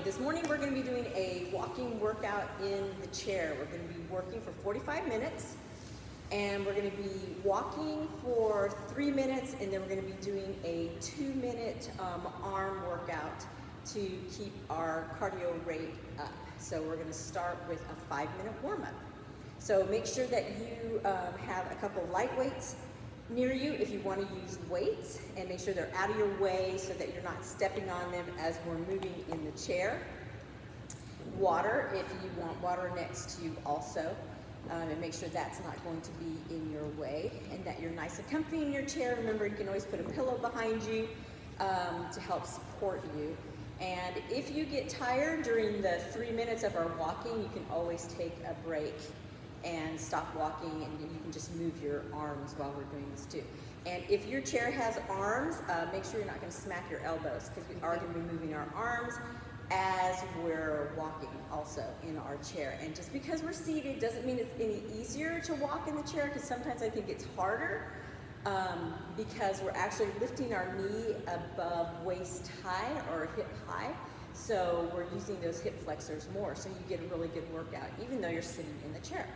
this morning we're going to be doing a walking workout in the chair. We're going to be working for 45 minutes, and we're going to be walking for 3 minutes, and then we're going to be doing a 2-minute arm workout to keep our cardio rate up. So we're going to start with a 5-minute warm-up. So make sure that you have a couple of light weights near you if you want to use weights, and make sure they're out of your way so that you're not stepping on them as we're moving in the chair. Water, if you want water next to you also, and make sure that's not going to be in your way, and that you're nice and comfy in your chair. Remember, you can always put a pillow behind you to help support you. And if you get tired during the 3 minutes of our walking, you can always take a break and stop walking, and you can just move your arms while we're doing this too. And if your chair has arms, make sure you're not going to smack your elbows, because we are going to be moving our arms as we're walking also in our chair. And just because we're seated doesn't mean it's any easier to walk in the chair, because sometimes I think it's harder because we're actually lifting our knee above waist high or hip high. So we're using those hip flexors more, so you get a really good workout even though you're sitting in the chair.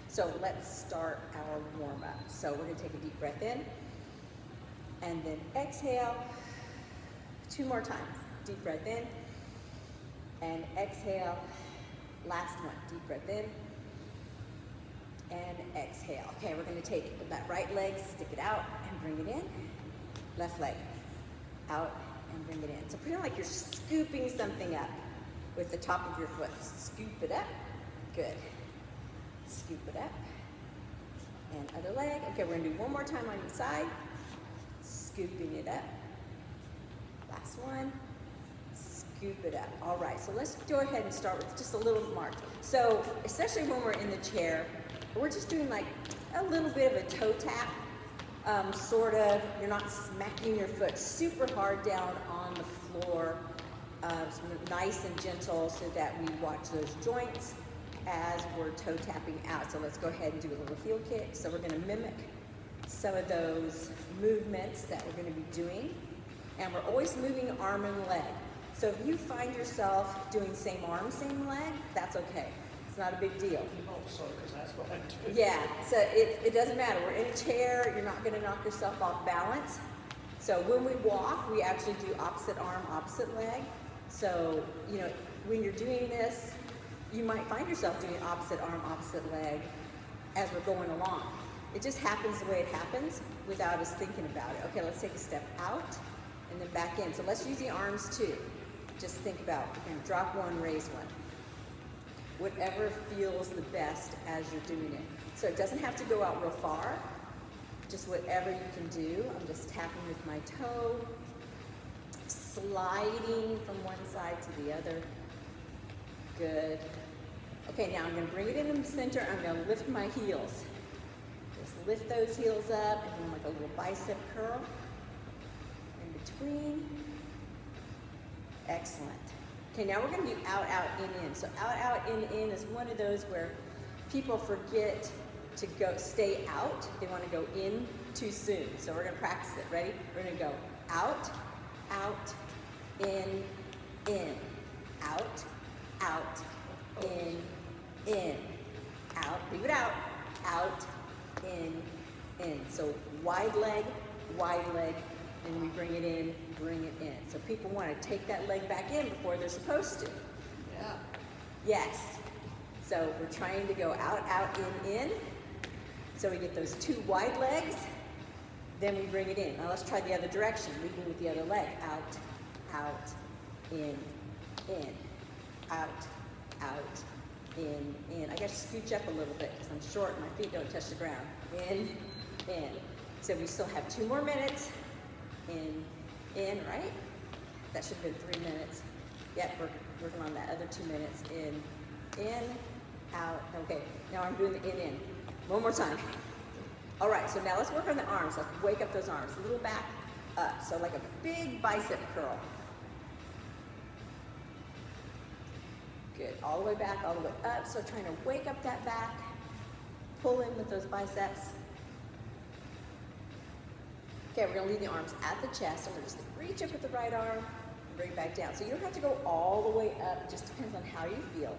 So let's start our warm-up. So we're going to take a deep breath in, and then exhale 2 more times. Deep breath in, and exhale. Last one. Deep breath in, and exhale. Okay, we're going to take that right leg, stick it out, and bring it in. Left leg, out, and bring it in. So pretend like you're scooping something up with the top of your foot. Scoop it up. Good. Scoop it up. And other leg. Okay, we're going to do one more time on each side. Scooping it up. Last one. Scoop it up. All right, so let's go ahead and start with just a little march. So especially when we're in the chair, we're just doing like a little bit of a toe tap. Sort of, you're not smacking your foot super hard down on the floor. Nice and gentle so that we watch those joints as we're toe tapping out. So let's go ahead and do a little heel kick. So we're going to mimic some of those movements that we're going to be doing. And we're always moving arm and leg. So if you find yourself doing same arm, same leg, that's okay. It's not a big deal. Oh, sorry, because that's what I do. Yeah, so it doesn't matter. We're in a chair. You're not going to knock yourself off balance. So when we walk, we actually do opposite arm, opposite leg. So, you know, when you're doing this, you might find yourself doing opposite arm, opposite leg as we're going along. It just happens the way it happens without us thinking about it. Okay, let's take a step out and then back in. So let's use the arms too. Just think about, and drop one, raise one. Whatever feels the best as you're doing it. So it doesn't have to go out real far, just whatever you can do. I'm just tapping with my toe, sliding from one side to the other. Good. Okay, now I'm going to bring it in the center. I'm going to lift my heels. Just lift those heels up and do like a little bicep curl in between. Excellent. Okay, now we're going to do out, out, in. So out, out, in is one of those where people forget to go, stay out. They want to go in too soon. So we're going to practice it. Ready? We're going to go out, out, in, out, out, in, out. Leave it out, in. So wide leg, and we bring it in, bring it in. So people want to take that leg back in before they're supposed to. Yeah. Yes. So we're trying to go out, out, in. So we get those 2 wide legs, then we bring it in. Now let's try the other direction, leading with the other leg. Out, out, in, out, out, in. I got to scooch up a little bit because I'm short and my feet don't touch the ground. In. So we still have 2 more minutes. In, right? That should have been 3 minutes. Yep, we're working on that other 2 minutes. In, out. Okay, now I'm doing the in. One more time. All right, so now let's work on the arms. Let's wake up those arms. A little back up. So like a big bicep curl. Good. All the way back, all the way up. So trying to wake up that back. Pull in with those biceps. Okay, we're going to leave the arms at the chest. So we're just going to reach up with the right arm, bring it back down. So you don't have to go all the way up, it just depends on how you feel.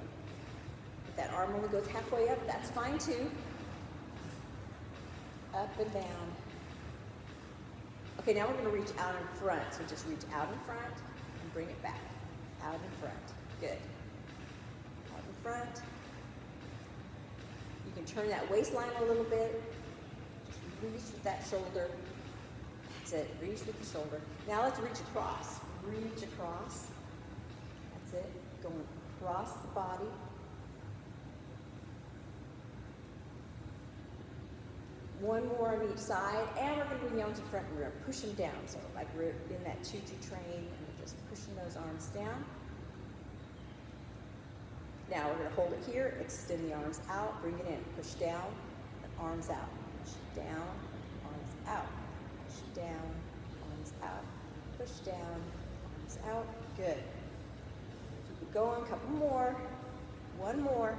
If that arm only goes halfway up, that's fine too. Up and down. Okay, now we're going to reach out in front. So just reach out in front and bring it back. Out in front. Good. Out in front. You can turn that waistline a little bit. Just reach with that shoulder. That's it. Reach with the shoulder. Now let's reach across. Reach across. That's it. Going across the body. One more on each side, and we're going to bring the arms in front and we're going to push them down. So like we're in that choo-choo train, and we're just pushing those arms down. Now we're going to hold it here, extend the arms out, bring it in, push down, arms out, push down, arms out, push down, arms out, push down, arms out. Good. Keep it going, couple more, one more.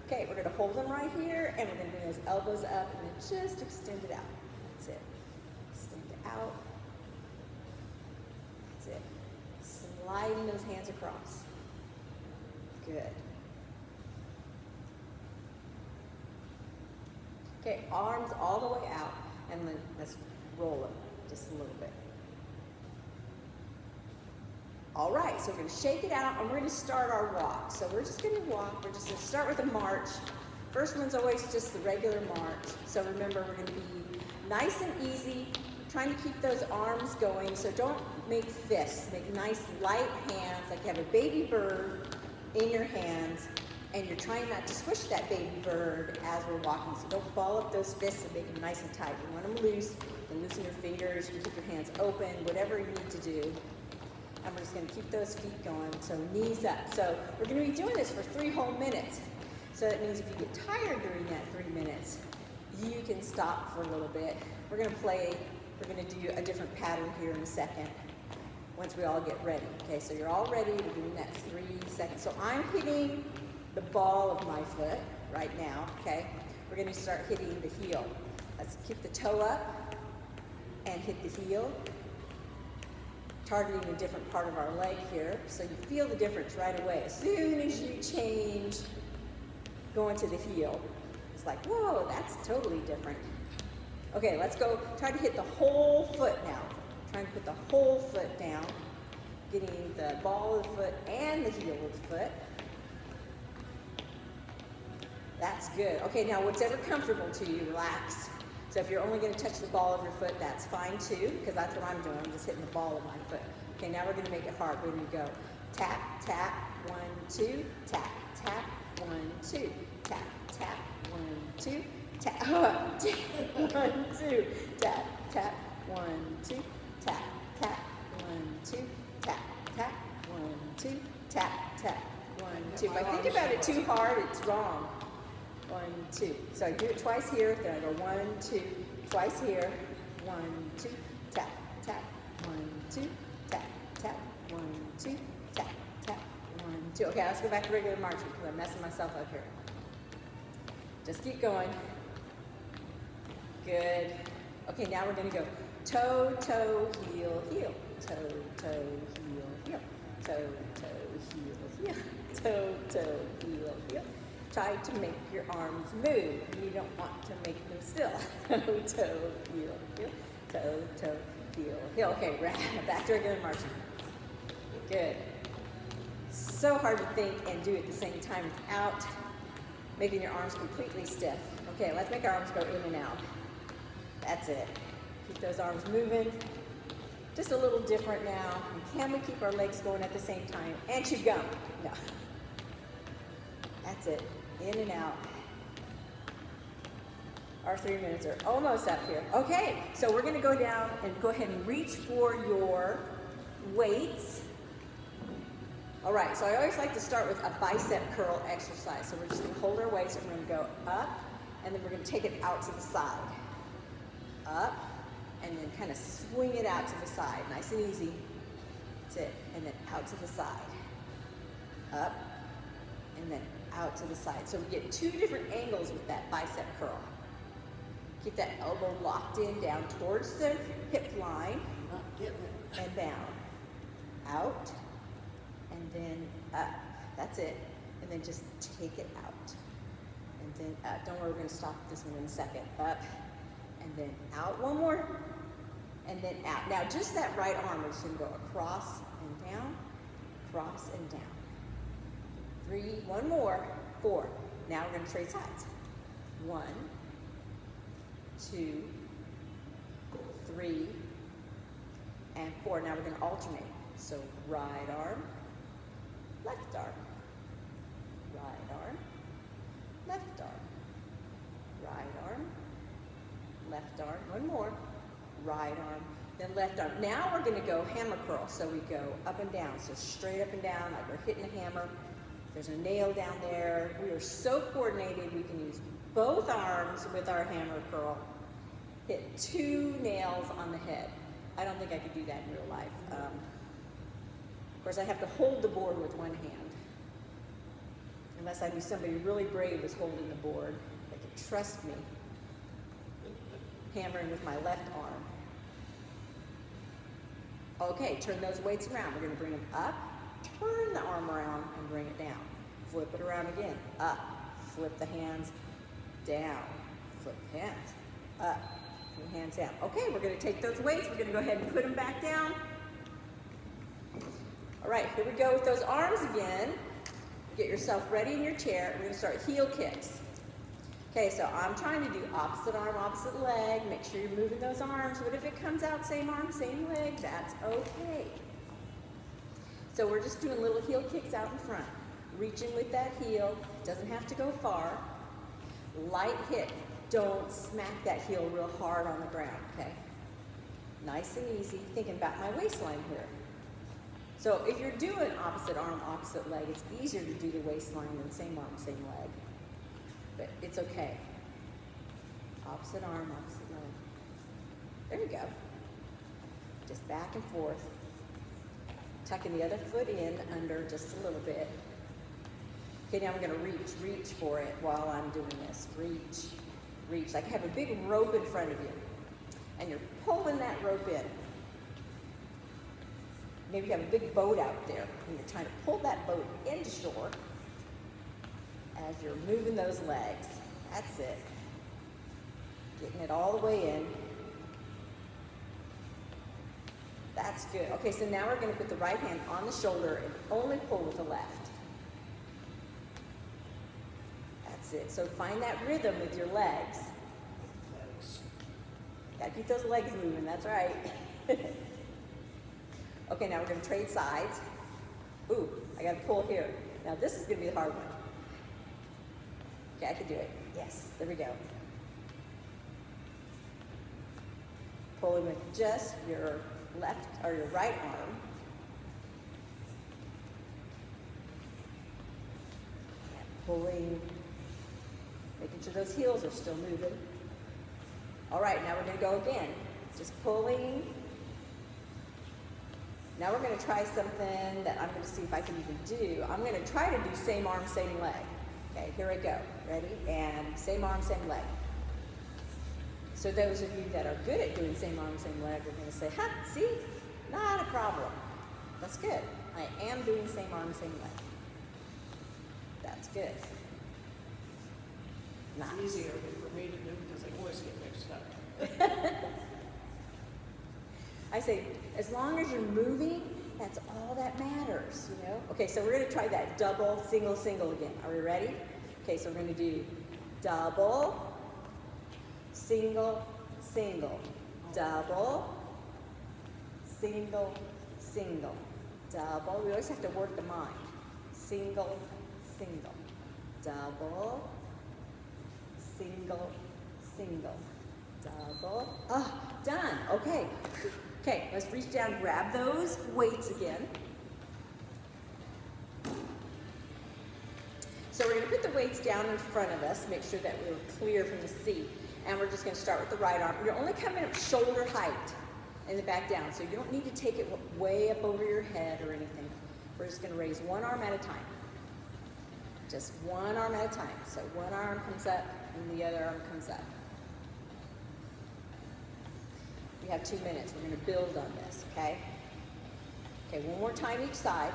Okay, we're going to hold them right here, and we're going to bring those elbows up and then just extend it out. That's it. Extend it out. That's it. Sliding those hands across. Good. Okay, arms all the way out, and then let's roll them just a little bit. All right, so we're going to shake it out, and we're going to start our walk. So we're just going to walk. We're just going to start with a march. First one's always just the regular march. So remember, we're going to be nice and easy, trying to keep those arms going. So don't make fists. Make nice, light hands, like you have a baby bird in your hands, and you're trying not to squish that baby bird as we're walking. So don't ball up those fists and make them nice and tight. You want them loose. You can loosen your fingers. You can keep your hands open, whatever you need to do. And we're just going to keep those feet going, so knees up. So we're going to be doing this for 3 whole minutes. So that means if you get tired during that 3 minutes, you can stop for a little bit. We're going to do a different pattern here in a second once we all get ready. Okay, so you're all ready. We're doing that 3 seconds. So I'm hitting the ball of my foot right now, okay? We're going to start hitting the heel. Let's keep the toe up and hit the heel. Targeting a different part of our leg here, so you feel the difference right away. As soon as you change going to the heel, it's like, whoa, that's totally different. Okay, let's go try to hit the whole foot now. Trying to put the whole foot down, getting the ball of the foot and the heel of the foot. That's good. Okay, now whatever comfortable to you, relax. So if you're only going to touch the ball of your foot, that's fine too, because that's what I'm doing. I'm just hitting the ball of my foot. Okay, now we're going to make it hard. We're going to go tap, tap, 1, 2, tap, tap, 1, 2, tap, tap, 1, 2, tap, 1, 2, tap, tap, 1, 2, tap, tap, 1, 2, tap, tap, 1, 2, tap, tap, 1, 2. If I think about it too hard, it's wrong. 1, 2. So I do it twice here, then I go 1, 2, twice here, 1, 2, tap, tap, 1, 2, tap, tap, 1, 2, tap, tap, 1, 2. Okay, let's go back to regular marching because I'm messing myself up here. Just keep going. Good. Okay, now we're going to go toe, toe, heel, heel. Toe, toe, heel, heel. Toe, toe, heel, heel. Toe, toe, heel, heel. Try to make your arms move. You don't want to make them still. Toe, toe, heel, heel. Toe, toe, heel, heel. Okay, back to regular marching. Good. So hard to think and do at the same time without making your arms completely stiff. Okay, let's make our arms go in and out. That's it. Keep those arms moving. Just a little different now. And can we keep our legs going at the same time? And chew gum. No. That's it. In and out. Our 3 minutes are almost up here. Okay, so we're going to go down and go ahead and reach for your weights. All right, so I always like to start with a bicep curl exercise. So we're just going to hold our weights and we're going to go up, and then we're going to take it out to the side. Up, and then kind of swing it out to the side. Nice and easy. That's it. And then out to the side. Up, and then out to the side. So we get 2 different angles with that bicep curl. Keep that elbow locked in down towards the hip line Not getting it. and down. out, and then up. That's it. And then just take it out. And then up. Don't worry, we're gonna stop this one in a second. Up, and then out one more, and then out. Now just that right arm, we're just gonna go across and down, across and down. 3, one more, 4. Now we're gonna trade sides. 1, 2, 3, and 4. Now we're gonna alternate. So right arm, left arm, right arm, left arm, right arm, left arm. One more, right arm, then left arm. Now we're gonna go hammer curl. So we go up and down. So straight up and down, like we're hitting a hammer. There's a nail down there. We are so coordinated, we can use both arms with our hammer curl. Hit 2 nails on the head. I don't think I could do that in real life. Of course, I have to hold the board with one hand. Unless I knew somebody really brave was holding the board that could trust me hammering with my left arm. Okay, turn those weights around. We're gonna bring them up, turn the arm around and bring it down. Flip it around again, up, flip the hands down, flip the hands up, flip the hands down. Okay, we're gonna take those weights, we're gonna go ahead and put them back down. All right, here we go with those arms again. Get yourself ready in your chair. We're gonna start heel kicks. Okay, so I'm trying to do opposite arm, opposite leg. Make sure you're moving those arms. What if it comes out same arm, same leg? That's okay. So we're just doing little heel kicks out in front. Reaching with that heel, doesn't have to go far. Light hit, don't smack that heel real hard on the ground, okay? Nice and easy, thinking about my waistline here. So if you're doing opposite arm, opposite leg, it's easier to do the waistline than same arm, same leg. But it's okay. Opposite arm, opposite leg. There you go. Just back and forth. Tucking the other foot in under just a little bit. Okay, now I'm gonna reach for it while I'm doing this. Reach. Like have a big rope in front of you. And you're pulling that rope in. Maybe you have a big boat out there and you're trying to pull that boat into shore as you're moving those legs. That's it. Getting it all the way in. That's good. Okay, so now we're going to put the right hand on the shoulder and only pull with the left. That's it. So find that rhythm with your legs. Gotta keep those legs moving, that's right. Okay, now we're going to trade sides. Ooh, I got to pull here. Now this is going to be the hard one. Okay, I can do it. Yes, there we go. Pulling with just your left or your right arm. And pulling, making sure those heels are still moving. All right, now we're going to go again. Just pulling. Now we're going to try something that I'm going to see if I can even do. I'm going to try to do same arm, same leg. Okay, here I go. Ready? And same arm, same leg. So those of you that are good at doing same arm, same leg are going to say, ha, see? Not a problem. That's good. I am doing same arm, same leg. That's good. Nice. It's easier for me to do because I always get mixed up. I say, as long as you're moving, that's all that matters, you know? Okay, so we're going to try that double, single, single again. Are we ready? Okay, so we're going to do double, single, single, double, single, single, double. We always have to work the mind. Single, single, double, single, single, double. Ah, done. Okay. Okay, let's reach down, grab those weights again. So we're going to put the weights down in front of us, make sure that we're clear from the seat. And we're just going to start with the right arm. You're only coming up shoulder height and then back down. So you don't need to take it way up over your head or anything. We're just going to raise one arm at a time. Just one arm at a time. So one arm comes up and the other arm comes up. We have 2 minutes. We're going to build on this, okay? Okay, one more time each side.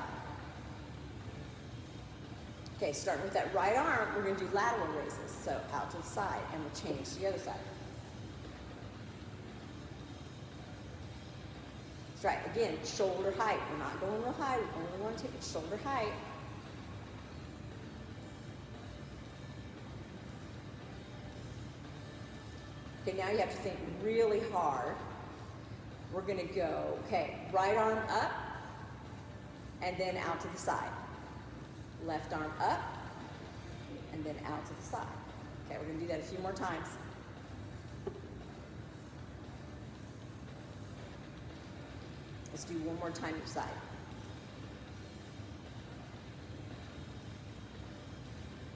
Okay, starting with that right arm, we're gonna do lateral raises. So out to the side, and we'll change to the other side. That's right, again, shoulder height. We're not going real high, we only wanna take it shoulder height. Okay, now you have to think really hard. We're gonna go, okay, right arm up, and then out to the side. Left arm up, and then out to the side. Okay, we're gonna do that a few more times. Let's do one more time each side.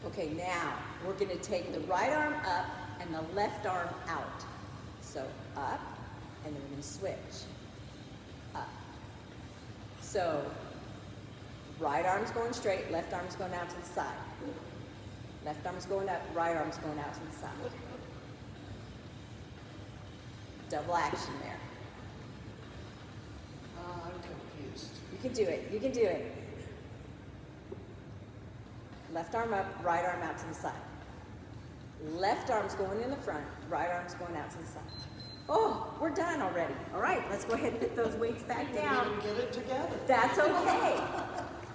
Okay, now we're gonna take the right arm up and the left arm out. So up, and then we're gonna switch. Up. So right arm's going straight, left arm's going out to the side. Left arm's going up, right arm's going out to the side. Double action there. I'm confused. You can do it, you can do it. Left arm up, right arm out to the side. Left arm's going in the front, right arm's going out to the side. Oh, we're done already. All right, let's go ahead and put those weights back down. We didn't get it together. That's okay.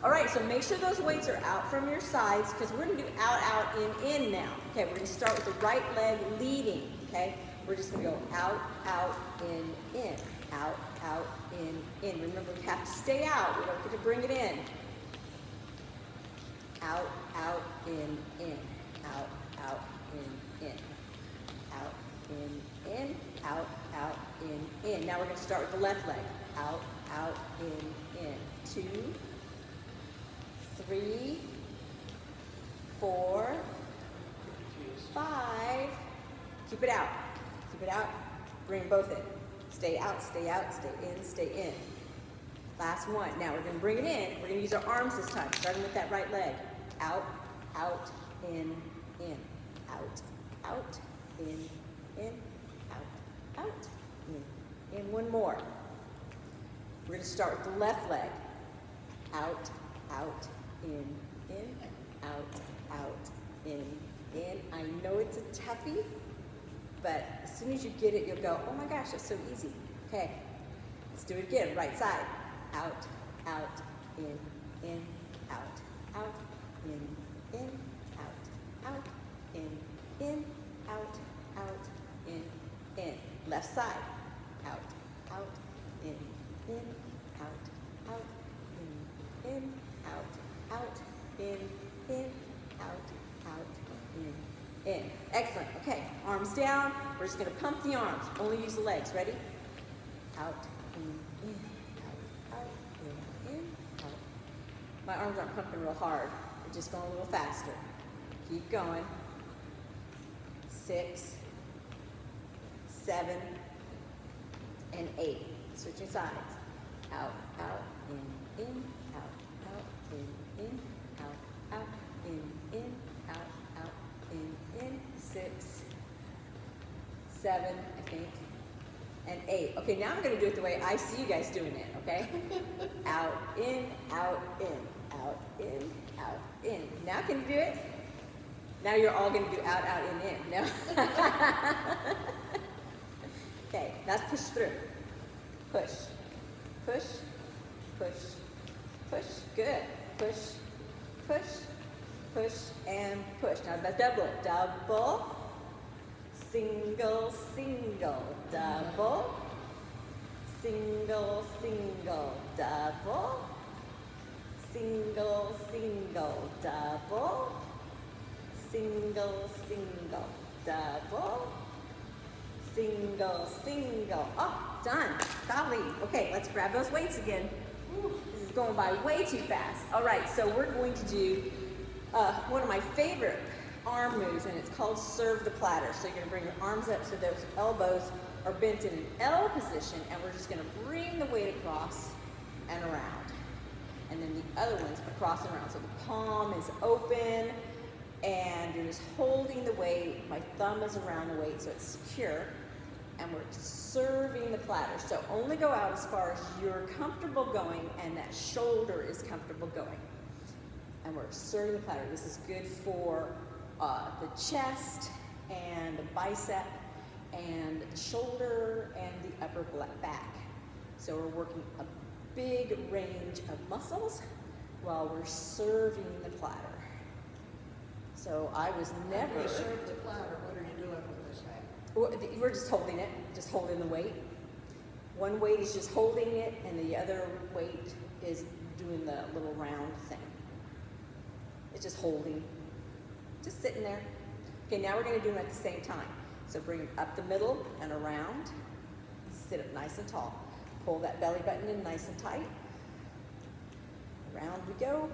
All right, so make sure those weights are out from your sides because we're gonna do out, out, in now. Okay, we're gonna start with the right leg leading, okay? We're just gonna go out, out, in, out, out, in. Remember, we have to stay out. We don't get to bring it in. Out, out, in, out, out, in, out, in, out, out, in. Now we're gonna start with the left leg. Out, out, in. 2, 3, 4, 5. Keep it out. Keep it out. Bring both in. Stay out, stay out, stay in, stay in. Last one. Now we're going to bring it in. We're going to use our arms this time, starting with that right leg. Out, out, in, out, out, in, out, out, in. One more. We're going to start with the left leg. Out, out, in, out, in. I know it's a toughie, but as soon as you get it, you'll go, oh my gosh, that's so easy. Okay, let's do it again. Right side. Out, out, in, out, out, in, out, out, in, out, out, in. Left side. Out, out, in, out, out, in, out, out, in, out, out, in. Excellent. Okay, arms down. We're just going to pump the arms. Only use the legs. Ready? Out, in, out, in, out. My arms aren't pumping real hard. They're just going a little faster. Keep going. 6, 7, and 8. Switching sides. Out, out, in, out, out, in, out, out, in, out, out, in. 6, 7, I think, and 8. Okay, now I'm going to do it the way I see you guys doing it, okay? Out, in, out, in, out, in, out, in. Now can you do it? Now you're all going to do out, out, in. No? Okay, that's push through. Push, push, push, push. Good. Push, push, push, and push. Now that's double. Double, single, single, double, single, single, double, single, single, double, single, single, double, single, single. Oh, done. Golly. Okay, let's grab those weights again. This is going by way too fast. All right, so we're going to do one of my favorite arm moves, and it's called serve the platter. So you're going to bring your arms up so those elbows are bent in an L position, and we're just going to bring the weight across and around. And then the other one's across and around. So the palm is open, and you're just holding the weight. My thumb is around the weight, so it's secure. and we're serving the platter. So only go out as far as you're comfortable going and that shoulder is comfortable going. And we're serving the platter. This is good for the chest and the bicep and the shoulder and the upper back. So we're working a big range of muscles while we're serving the platter. So I was never... After you serve the platter, what are you doing with this hand? We're just holding it, just holding the weight. One weight is just holding it, and the other weight is doing the little round thing. It's just holding, just sitting there. Okay, now we're going to do them at the same time. So bring it up the middle and around. Sit up nice and tall. Pull that belly button in nice and tight. Around we go.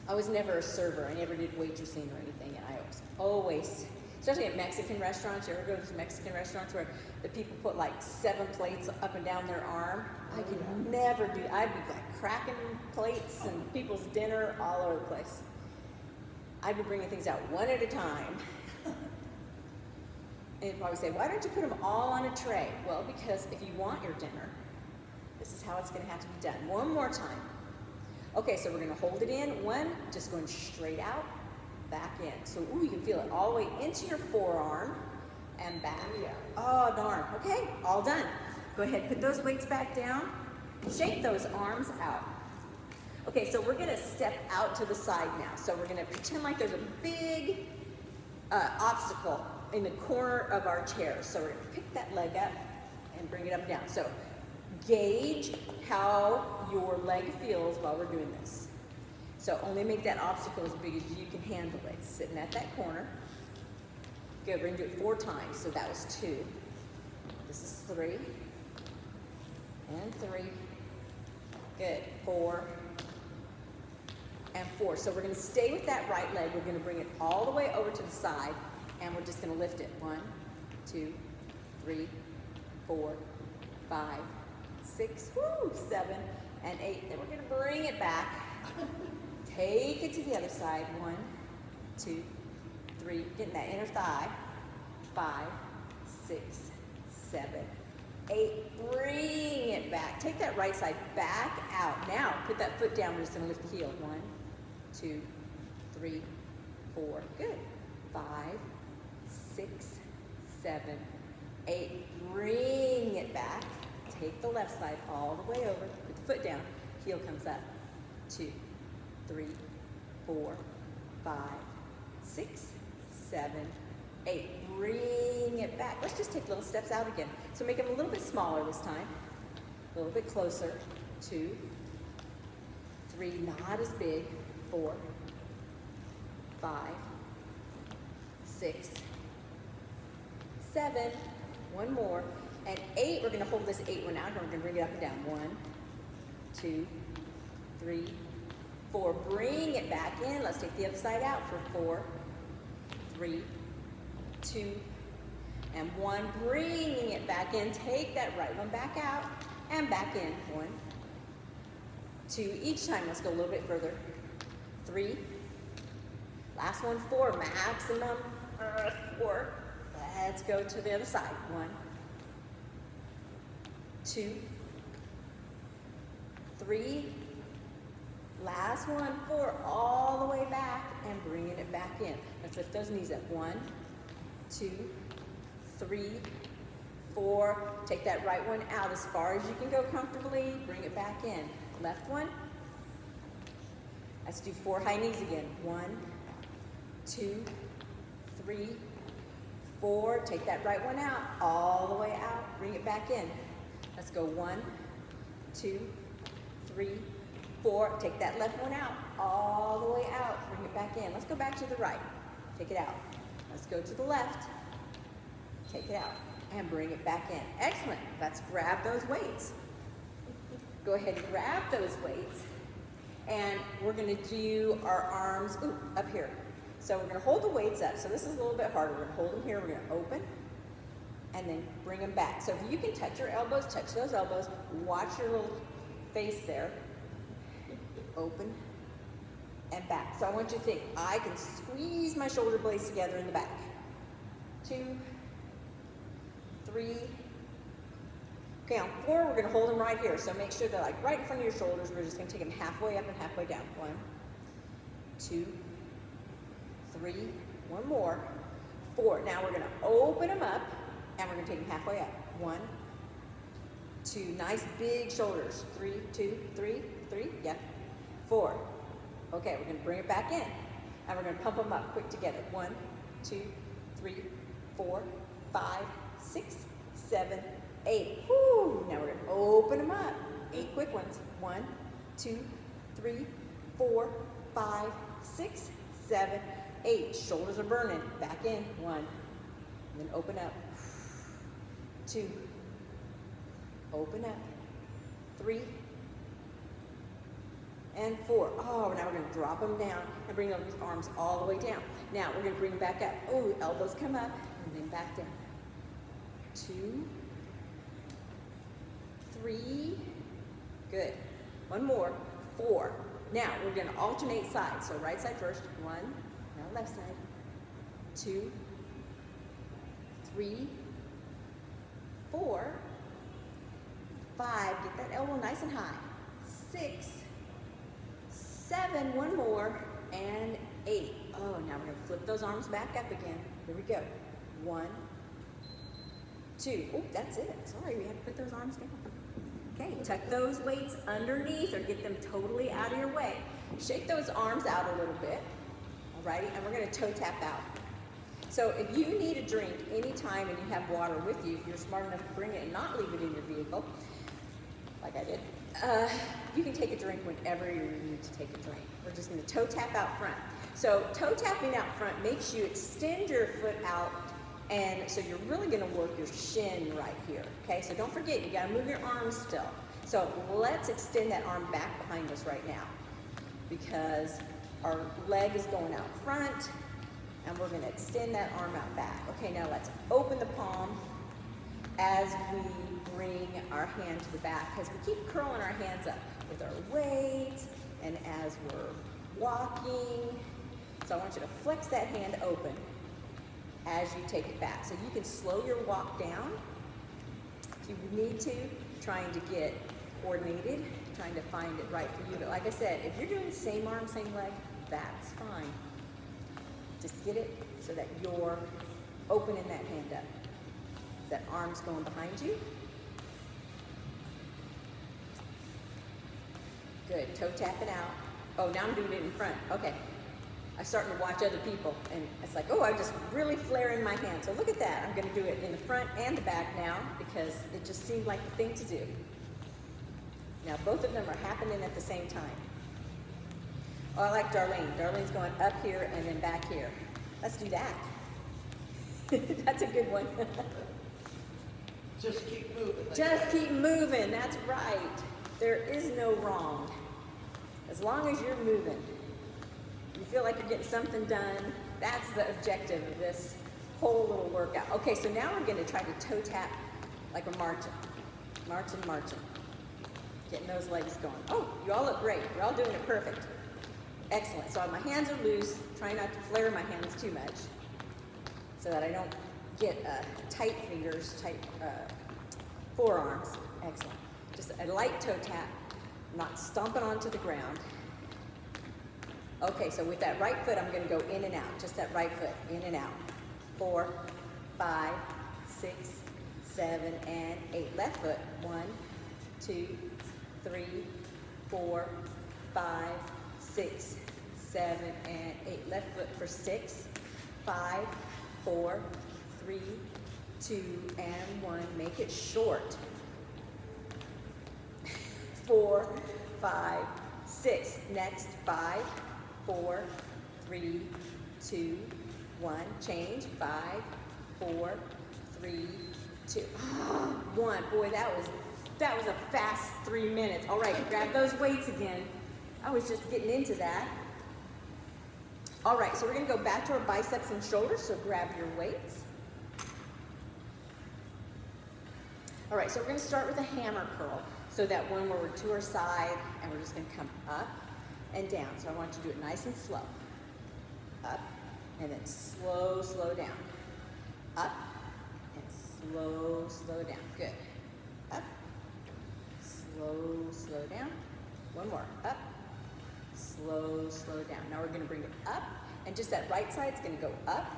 I was never a server. I never did waitressing or anything, and I was always, especially at Mexican restaurants, you ever go to Mexican restaurants where the people put like 7 plates up and down their arm? I could never do, I'd be like cracking plates and people's dinner all over the place. I'd be bringing things out one at a time. And they'd probably say, why don't you put them all on a tray? Well, because if you want your dinner, this is how it's gonna have to be done. One more time. Okay, so we're gonna hold it in. One, just going straight out, back in. So, ooh, you can feel it all the way into your forearm and back. Oh, darn. Okay, all done. Go ahead, put those weights back down. Shake those arms out. Okay, so we're gonna step out to the side now. So we're gonna pretend like there's a big obstacle in the corner of our chair. So we're gonna pick that leg up and bring it up and down. So gauge how your leg feels while we're doing this. So only make that obstacle as big as you can handle it. Sitting at that corner. Good, we're gonna do it 4 times. So that was 2. This is 3. And 3. Good, 4. And 4. So we're gonna stay with that right leg. We're gonna bring it all the way over to the side, and we're just gonna lift it. 1, 2, 3, 4, 5, 6, 7, and 8. Then we're gonna bring it back. Take it to the other side. 1, 2, 3. Getting that inner thigh. 5, 6, 7, 8. Bring it back. Take that right side back out. Now put that foot down. We're just gonna lift the heel. 1, 2, 3, 4. Good. 5, 6, 7, 8. Bring it back. Take the left side all the way over. Put the foot down. Heel comes up. 2, 3, 4, 5, 6, 7, 8. Bring it back. Let's just take little steps out again. So make them a little bit smaller this time. A little bit closer. 2, 3, not as big. 4, 5, 6, 7. One more. And 8, we're going to hold this 8 one out, and we're going to bring it up and down. 1, 2, 3, 4. Bring it back in. Let's take the other side out for 4, 3, 2, and 1. Bringing it back in. Take that right one back out and back in. 1, 2. Each time, let's go a little bit further. 3. Last one, 4. Maximum 4. Let's go to the other side. 1, 2, 3. Last one, 4. All the way back and bringing it back in. Let's lift those knees up. 1, 2, 3, 4. Take that right one out as far as you can go comfortably. Bring it back in. Left one. Let's do 4 high knees again. 1, 2, 3, 4. Take that right one out. All the way out. Bring it back in. Let's go 1, 2, 3, 4. Take that left one out. All the way out. Bring it back in. Let's go back to the right. Take it out. Let's go to the left. Take it out. And bring it back in. Excellent. Let's grab those weights. Go ahead and grab those weights. And we're going to do our arms up here. So we're going to hold the weights up. So this is a little bit harder. We're going to hold them here. We're going to open and then bring them back. So if you can touch your elbows, touch those elbows. Watch your little face there. Open and back. So I want you to think, I can squeeze my shoulder blades together in the back. 2, 3. Okay, on 4, we're gonna hold them right here. So make sure they're like right in front of your shoulders. We're just gonna take them halfway up and halfway down. 1, 2, 3, one more, 4. Now we're gonna open them up and we're gonna take them halfway up. 1, 2, nice big shoulders. 3, 2, 3, 3, yep. 4. Okay, we're gonna bring it back in and we're gonna pump them up quick together. 1, 2, 3, 4, 5, 6, 7, 8. Whoo! Now we're gonna open them up. 8 quick ones. 1, 2, 3, 4, 5, 6, 7, 8. Shoulders are burning. Back in. 1. And then open up. 2. Open up. 3. And 4. Oh, now we're going to drop them down and bring those arms all the way down. Now we're going to bring them back up. Oh, elbows come up and then back down. 2. 3. Good. One more. 4. Now we're going to alternate sides. So right side first. 1. Now left side. 2. 3. 4. 5. Get that elbow nice and high. 6. 7. One more. And 8. Oh, now we're going to flip those arms back up again. Here we go. 1. 2. Oh, that's it. Sorry, we had to put those arms down. Okay, tuck those weights underneath or get them totally out of your way. Shake those arms out a little bit, alrighty, and we're gonna toe tap out. So if you need a drink anytime and you have water with you, if you're smart enough to bring it and not leave it in your vehicle, like I did, you can take a drink whenever you need to take a drink. We're just gonna toe tap out front. So toe tapping out front makes you extend your foot out, and so you're really gonna work your shin right here, okay? So don't forget, you gotta move your arms still. So let's extend that arm back behind us right now because our leg is going out front and we're gonna extend that arm out back. Okay, now let's open the palm as we bring our hand to the back because we keep curling our hands up with our weight and as we're walking. So I want you to flex that hand open as you take it back. So you can slow your walk down if you need to, trying to get coordinated, trying to find it right for you. But like I said, if you're doing same arm, same leg, that's fine. Just get it so that you're opening that hand up. That arm's going behind you. Good, toe tapping out. Oh, now I'm doing it in front. Okay. I'm starting to watch other people, and it's like, oh, I'm just really flaring my hand. So look at that. I'm going to do it in the front and the back now because it just seemed like the thing to do. Now, both of them are happening at the same time. Oh, I like Darlene. Darlene's going up here and then back here. Let's do that. That's a good one. Just keep moving. Just keep moving. That's right. There is no wrong. As long as you're moving. You feel like you're getting something done. That's the objective of this whole little workout. Okay, so now we're going to try to toe tap like we're marching. Marching, marching. Getting those legs going. Oh, you all look great. You're all doing it perfect. Excellent. So my hands are loose. Try not to flare my hands too much so that I don't get tight fingers, tight forearms. Excellent. Just a light toe tap, not stomping onto the ground. Okay, so with that right foot, I'm going to go in and out. Just that right foot, in and out. 4, 5, 6, 7, and 8. Left foot. 1, 2, 3, 4, 5, 6, 7, and 8. Left foot for 6, 5, 4, 3, 2, and 1. Make it short. 4, 5, 6. Next, 5, 4, 3, 2, 1. Change. 5, 4, 3, 2, 1. Boy, that was a fast 3 minutes. All right, grab those weights again. I was just getting into that. All right, so we're going to go back to our biceps and shoulders, so grab your weights. All right, so we're going to start with a hammer curl, so that one where we're to our side, and we're just going to come up and down. So I want you to do it nice and slow. Up, and then slow, slow down. Up, and slow, slow down. Good. Up, slow, slow down. One more. Up, slow, slow down. Now we're going to bring it up, and just that right side's going to go up.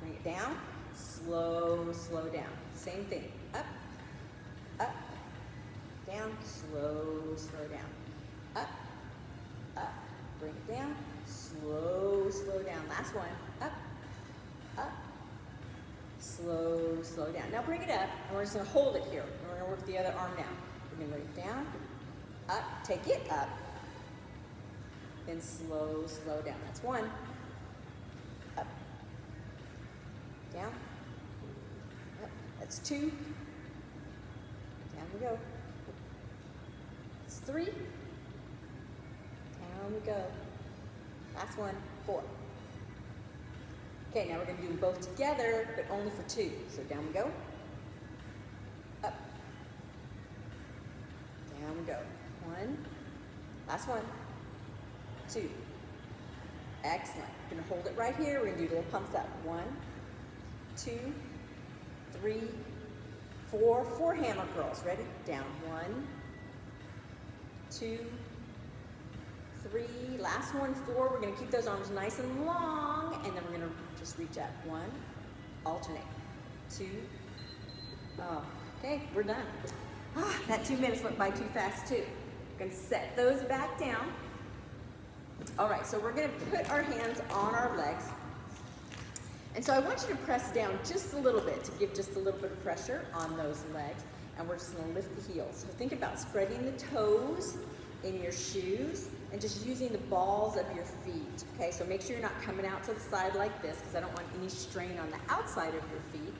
Bring it down. Slow, slow down. Same thing. Up, up, down. Slow, slow down. Up, up. Bring it down. Slow, slow down. Last one. Up, up. Slow, slow down. Now bring it up, and we're just going to hold it here. And we're going to work the other arm now. We're going to bring it down, up, take it up, then slow, slow down. That's one. Up, down, up. That's two. Down we go. That's three. Down we go. Last one. Four. Okay, now we're going to do them both together, but only for two. So down we go. Up. Down we go. One. Last one. Two. Excellent. We're going to hold it right here. We're going to do little pumps up. 1, 2, 3, 4. 4 hammer curls. Ready? Down. 1, 2, 3. Last one. 4. We're going to keep those arms nice and long, and then we're going to just reach up. 1. Alternate. 2. Oh, okay, we're done. That 2 minutes went by too fast too. We're going to set those back down. All right, so we're going to put our hands on our legs. And so I want you to press down just a little bit to give just a little bit of pressure on those legs. And we're just going to lift the heels. So think about spreading the toes in your shoes and just using the balls of your feet. Okay, so make sure you're not coming out to the side like this, because I don't want any strain on the outside of your feet.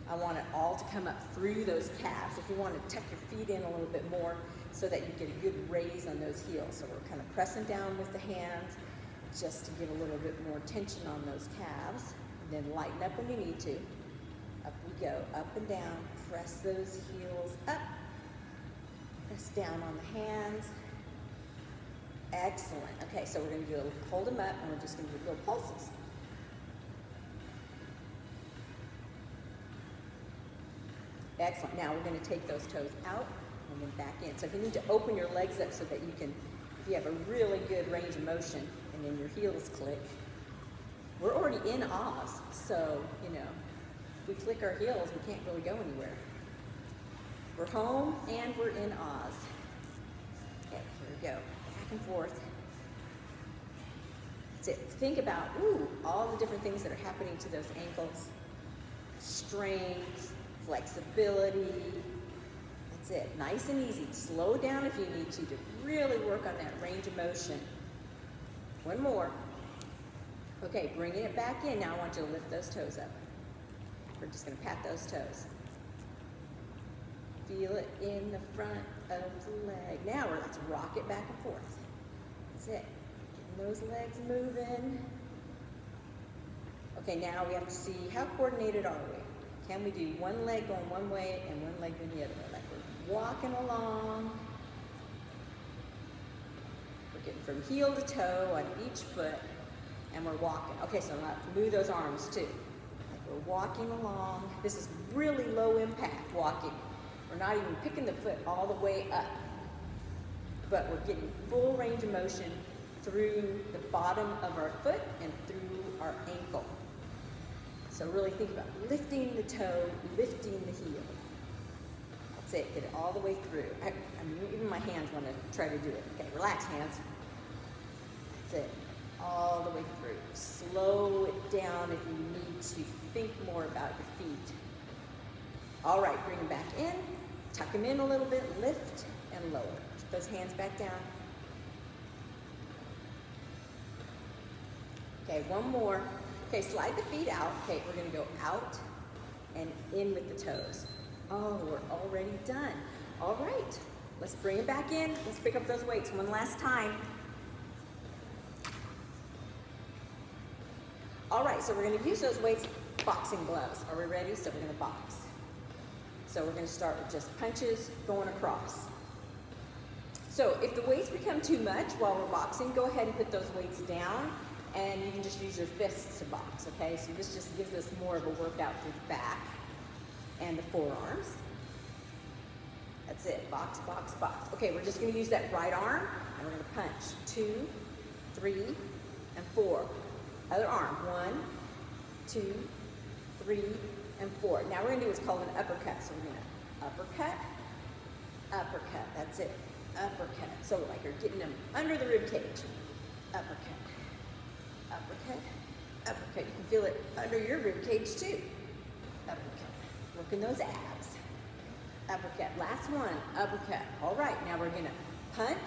I want it all to come up through those calves. If you want to tuck your feet in a little bit more so that you get a good raise on those heels. So we're kind of pressing down with the hands just to give a little bit more tension on those calves. And then lighten up when you need to. Up we go, up and down. Press those heels up. Press down on the hands. Excellent. Okay, so we're going to do hold them up, and we're just going to do little pulses. Excellent. Now we're going to take those toes out and then back in. So if you need to open your legs up so that you can, if you have a really good range of motion and then your heels click, we're already in Oz. So, you know, if we click our heels, we can't really go anywhere. We're home and we're in Oz. Okay, here we go. Back and forth. That's it. Think about, all the different things that are happening to those ankles. Strength, flexibility. That's it. Nice and easy. Slow down if you need to really work on that range of motion. One more. Okay, bringing it back in. Now I want you to lift those toes up. We're just going to pat those toes. Feel it in the front of the leg. Now let's rock it back and forth. That's it. Getting those legs moving. Okay, now we have to see how coordinated are we. Can we do one leg going one way and one leg going the other way? Like we're walking along. We're getting from heel to toe on each foot, and we're walking. Okay, so now move those arms too. Like we're walking along. This is really low impact walking. We're not even picking the foot all the way up, but we're getting full range of motion through the bottom of our foot and through our ankle. So really think about lifting the toe, lifting the heel. That's it, get it all the way through. I mean, even my hands want to try to do it. Okay, relax hands. That's it, all the way through. Slow it down if you need to think more about your feet. All right, bring them back in, tuck them in a little bit, lift and lower. Put those hands back down. Okay, one more. Okay, slide the feet out. Okay, we're gonna go out and in with the toes. Oh, we're already done. All right, let's bring it back in. Let's pick up those weights one last time. All right, so we're gonna use those weights, boxing gloves. Are we ready? So we're gonna box. So we're gonna start with just punches going across. So if the weights become too much while we're boxing, go ahead and put those weights down, and you can just use your fists to box, okay? So this just gives us more of a workout through the back. and the forearms. That's it, box, box, box. Okay, we're just gonna use that right arm, and we're gonna punch. 2, 3, and 4. Other arm, 1, 2, 3, and 4. Now we're gonna do what's called an uppercut. So we're gonna uppercut, uppercut, that's it, uppercut. So like you're getting them under the rib cage. Uppercut, uppercut, uppercut. You can feel it under your rib cage too. Uppercut, working those abs. Uppercut, last one, uppercut. All right, now we're gonna punch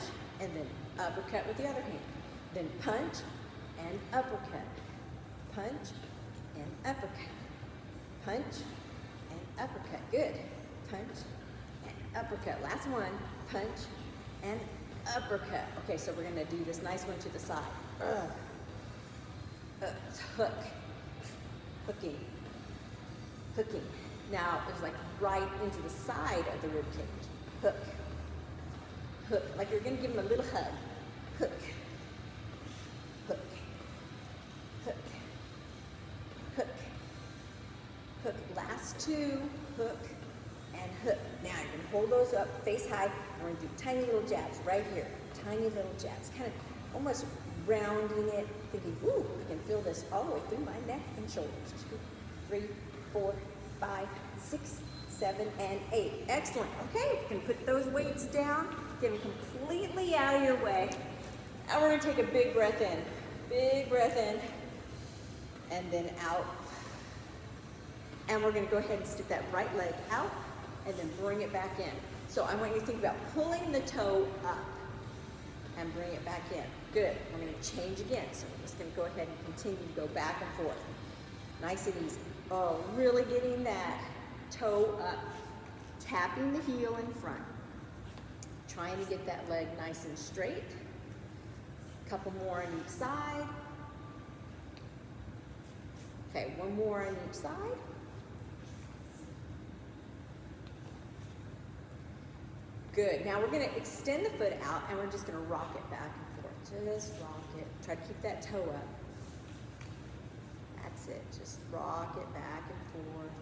and then uppercut with the other hand. Then punch and uppercut. Punch and uppercut. Punch and uppercut, good. Punch and uppercut, last one, punch and uppercut. Okay, so we're gonna do this nice one to the side. Hook, hooking, hooking. Now it's like right into the side of the rib cage. Hook, hook, like you're gonna give them a little hug. Hook, hook, hook, hook, hook. Last two, hook and hook. Now you're gonna hold those up face high, and we're gonna do tiny little jabs right here. Tiny little jabs, kind of almost rounding it, thinking, ooh, I can feel this all the way through my neck and shoulders. 2, 3, 4, 5, 6, 7, and 8. Excellent. Okay, you can put those weights down, get them completely out of your way. Now we're going to take a big breath in. Big breath in, and then out. And we're going to go ahead and stick that right leg out, and then bring it back in. So I want you to think about pulling the toe up and bring it back in. Good. We're going to change again. So we're just going to go ahead and continue to go back and forth. Nice and easy. Oh, really getting that toe up, tapping the heel in front. Trying to get that leg nice and straight. A couple more on each side. Okay, one more on each side. Good. Now we're going to extend the foot out, and we're just going to rock it back and forth. Just rock it. Try to keep that toe up. That's it. Just rock it back and forth.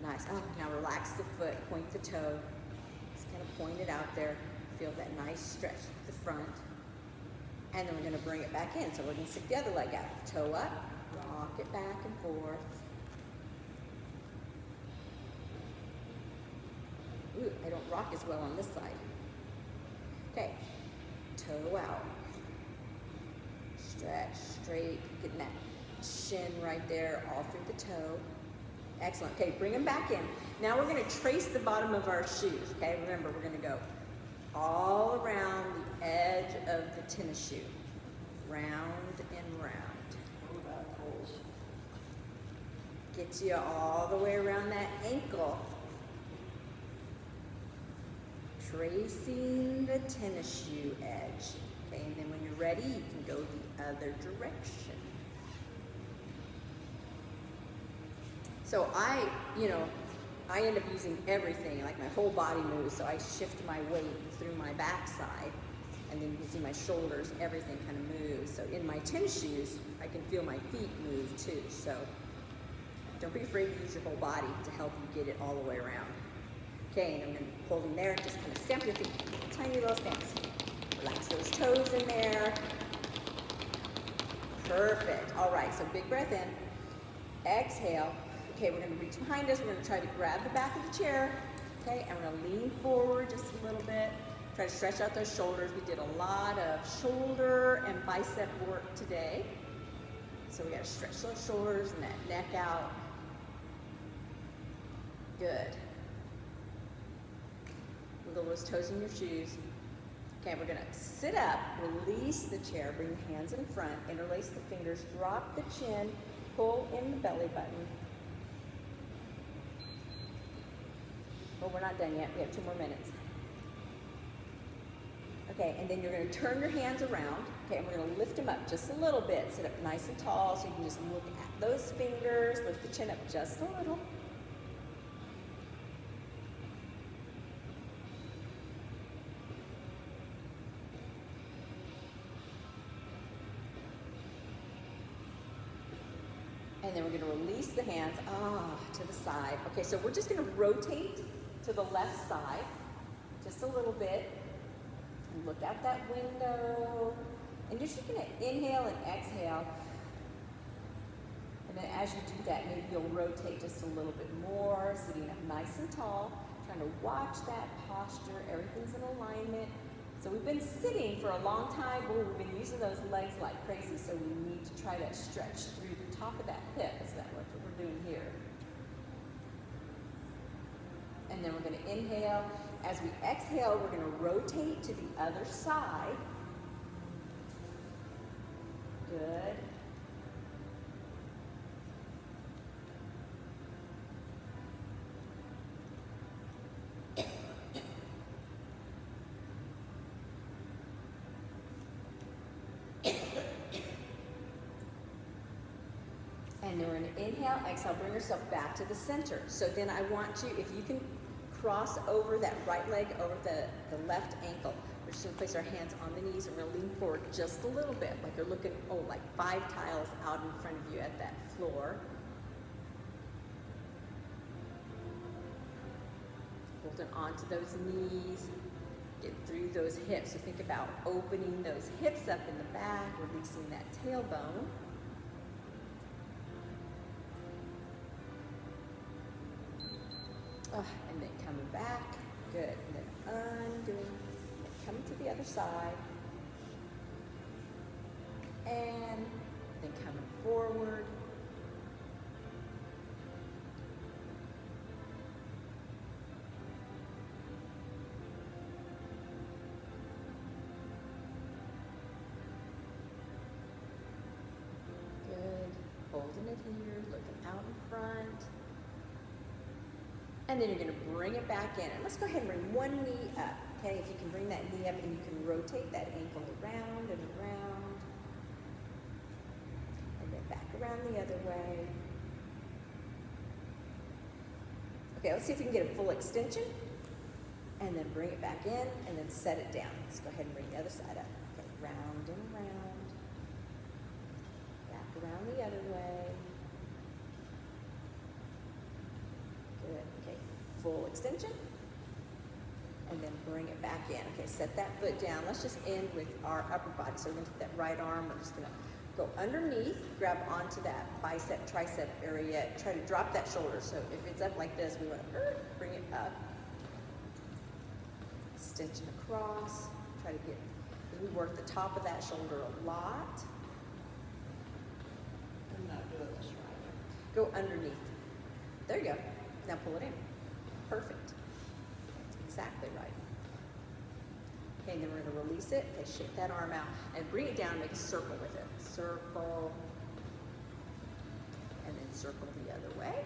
Nice. Oh, now relax the foot. Point the toe. Just kind of point it out there. Feel that nice stretch at the front. And then we're going to bring it back in. So we're going to stick the other leg out. Toe up. Rock it back and forth. Ooh, I don't rock as well on this side. Okay, toe out. Stretch straight, getting that shin right there, all through the toe. Excellent. Okay, bring them back in. Now we're going to trace the bottom of our shoes. Okay, remember we're going to go all around the edge of the tennis shoe. Round and round. Get you all the way around that ankle. Tracing the tennis shoe edge. Okay, and then when you're ready, you can go the other direction. So I end up using everything, like my whole body moves, so I shift my weight through my backside, and then you can see my shoulders, everything kind of moves. So in my tennis shoes, I can feel my feet move too, so don't be afraid to use your whole body to help you get it all the way around. Okay, and I'm going to hold them there, just kind of stamp your feet, tiny little stamps. Relax those toes in there. Perfect. All right, so big breath in. Exhale. Okay, we're going to reach behind us. We're going to try to grab the back of the chair. Okay, and we're going to lean forward just a little bit. Try to stretch out those shoulders. We did a lot of shoulder and bicep work today. So we got to stretch those shoulders and that neck out. Good. Wiggle those toes in your shoes. Okay, we're going to sit up, release the chair, bring the hands in front, interlace the fingers, drop the chin, pull in the belly button. Oh, we're not done yet. We have 2 more minutes. Okay, and then you're going to turn your hands around. Okay, and we're going to lift them up just a little bit. Sit up nice and tall so you can just look at those fingers. Lift the chin up just a little. And then we're going to release the hands to the side. Okay, so we're just going to rotate to the left side just a little bit. And look out that window. And you're just going to inhale and exhale. And then as you do that, maybe you'll rotate just a little bit more, sitting up nice and tall, trying to watch that posture. Everything's in alignment. So we've been sitting for a long time, but we've been using those legs like crazy, so we need to try to stretch through the top of that hip. Is that what we're doing here? And then we're going to inhale. As we exhale, we're going to rotate to the other side. Good. And then we're going to inhale, exhale, bring yourself back to the center. So then I want you, if you can cross over that right leg over the left ankle. We're just going to place our hands on the knees and we're going to lean forward just a little bit, like you're looking, like 5 tiles out in front of you at that floor. Holding onto those knees, get through those hips. So think about opening those hips up in the back, releasing that tailbone. And then coming back, good, and then undoing, and coming to the other side, and then coming forward, good, holding it here, looking out in front. And then you're going to bring it back in. And let's go ahead and bring one knee up. Okay, if you can bring that knee up and you can rotate that ankle around and around. And then back around the other way. Okay, let's see if we can get a full extension. And then bring it back in and then set it down. Let's go ahead and bring the other side up. Okay, round and around. Back around the other way. Good. Okay, full extension, and then bring it back in. Okay, set that foot down. Let's just end with our upper body. So we're going to take that right arm. We're just going to go underneath, grab onto that bicep, tricep area. Try to drop that shoulder. So if it's up like this, we want to bring it up. Extension across. Try to get, we work the top of that shoulder a lot. I'm not doing this right. Go underneath. There you go. Now pull it in. Perfect. Exactly right. Okay, and then we're going to release it. Okay, shake that arm out and bring it down and make a circle with it. Circle. And then circle the other way.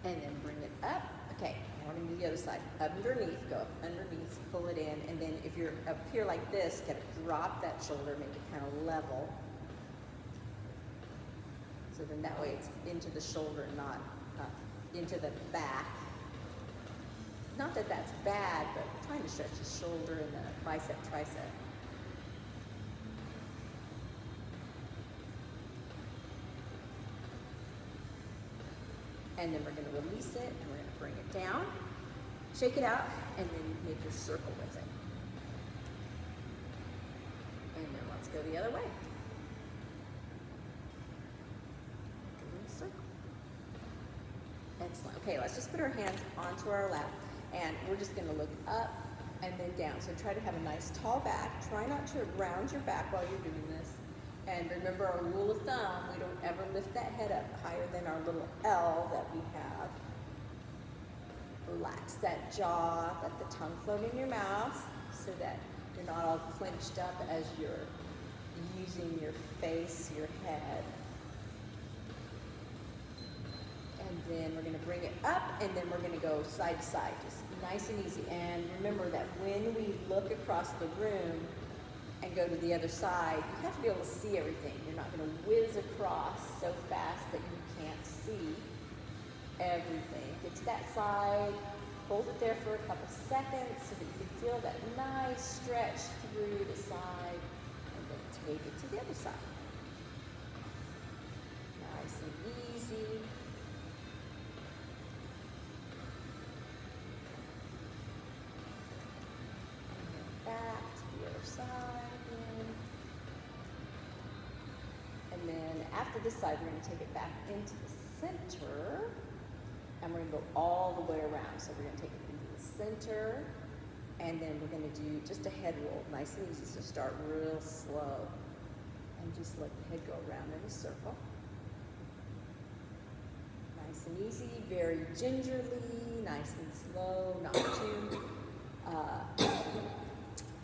And then bring it up. Okay, now we're going to do the other side. Underneath, go up underneath, pull it in. And then if you're up here like this, kind of drop that shoulder, make it kind of level. So then that way it's into the shoulder, not into the back. Not that that's bad, but trying to stretch the shoulder and the bicep, tricep. And then we're going to release it, and we're going to bring it down, shake it out, and then make your circle with it. And then let's go the other way. Excellent. Okay, let's just put our hands onto our lap, and we're just going to look up and then down. So try to have a nice tall back. Try not to round your back while you're doing this. And remember our rule of thumb, we don't ever lift that head up higher than our little L that we have. Relax that jaw, let the tongue float in your mouth so that you're not all clenched up as you're using your face, your head. And then we're going to bring it up, and then we're going to go side to side, just nice and easy. And remember that when we look across the room and go to the other side, you have to be able to see everything. You're not going to whiz across so fast that you can't see everything. Get to that side, hold it there for a couple seconds so that you can feel that nice stretch through the side, and then take it to the other side. after this side, we're going to take it back into the center, and we're going to go all the way around. So we're going to take it into the center, and then we're going to do just a head roll, nice and easy. So start real slow, and just let the head go around in a circle. Nice and easy, very gingerly, nice and slow, not too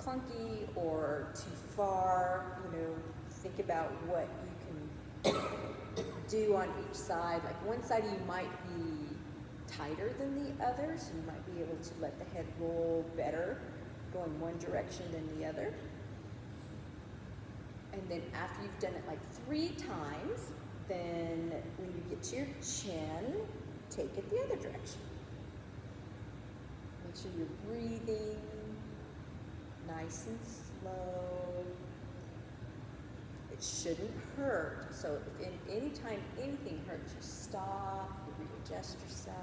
clunky or too far. You know, think about what you can do on each side. Like one side of you might be tighter than the other, so you might be able to let the head roll better, go in one direction than the other. And then after you've done it like 3 times, then when you get to your chin, take it the other direction. Make sure you're breathing nice and slow. It shouldn't hurt. So if any time anything hurts, you stop, you readjust yourself,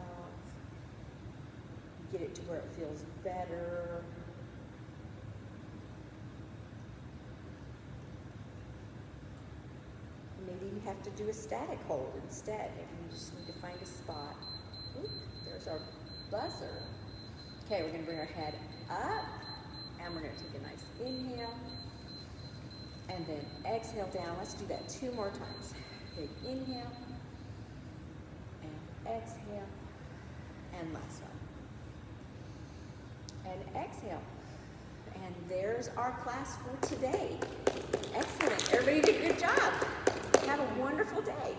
you get it to where it feels better. Maybe you have to do a static hold instead. Maybe you just need to find a spot. Oop, there's our buzzer. Okay, we're going to bring our head up, and we're going to take a nice inhale, and then exhale down. Let's do that 2 more times. Big inhale, and exhale, and last one. And exhale. And there's our class for today. Excellent. Everybody did a good job. Have a wonderful day.